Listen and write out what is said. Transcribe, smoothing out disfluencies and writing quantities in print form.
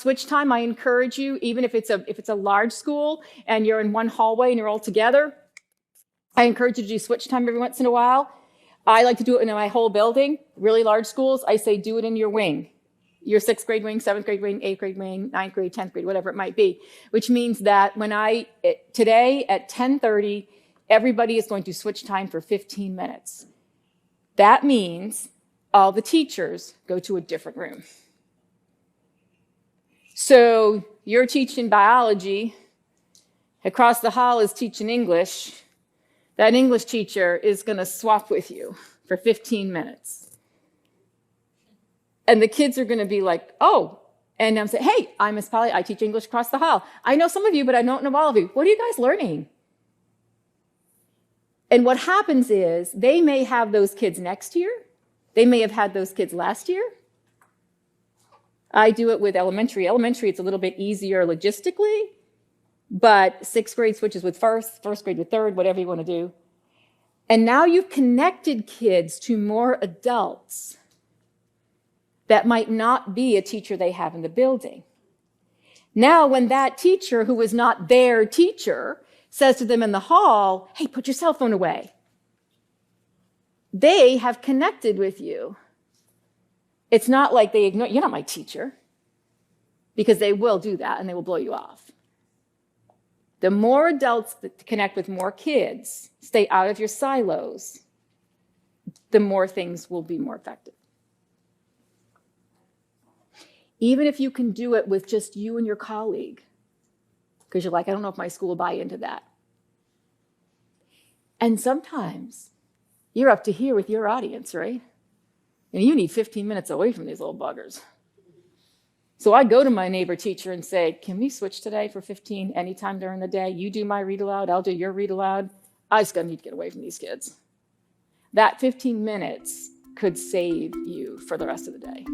switch time, I encourage you, even if it's a large school and you're in one hallway and you're all together, I encourage you to do switch time every once in a while. I like to do it in my whole building. Really large schools, I say do it in your wing. Your 6th grade wing, 7th grade wing, 8th grade wing, 9th grade, 10th grade, whatever it might be, which means that today at 10:30, everybody is going to switch time for 15 minutes. That means all the teachers go to a different room. So you're teaching biology, across the hall is teaching English. That English teacher is going to swap with you for 15 minutes. And the kids are going to be like, oh, and I'm saying, hey, I'm Miss Polly. I teach English across the hall. I know some of you, but I don't know all of you. What are you guys learning? And what happens is they may have those kids next year. They may have had those kids last year. I do it with elementary. Elementary, it's a little bit easier logistically, but 6th grade switches with first grade with third, whatever you want to do. And now you've connected kids to more adults that might not be a teacher they have in the building. Now, when that teacher, who is not their teacher, says to them in the hall, hey, put your cell phone away, they have connected with you. It's not like they ignore, you're not my teacher, because they will do that and they will blow you off. The more adults that connect with more kids, stay out of your silos, the more things will be more effective. Even if you can do it with just you and your colleague, because you're like, I don't know if my school will buy into that. And sometimes you're up to here with your audience, right? And you need 15 minutes away from these little buggers. So I go to my neighbor teacher and say, can we switch today for 15 anytime during the day? You do my read aloud, I'll do your read aloud. I just need to get away from these kids. That 15 minutes could save you for the rest of the day.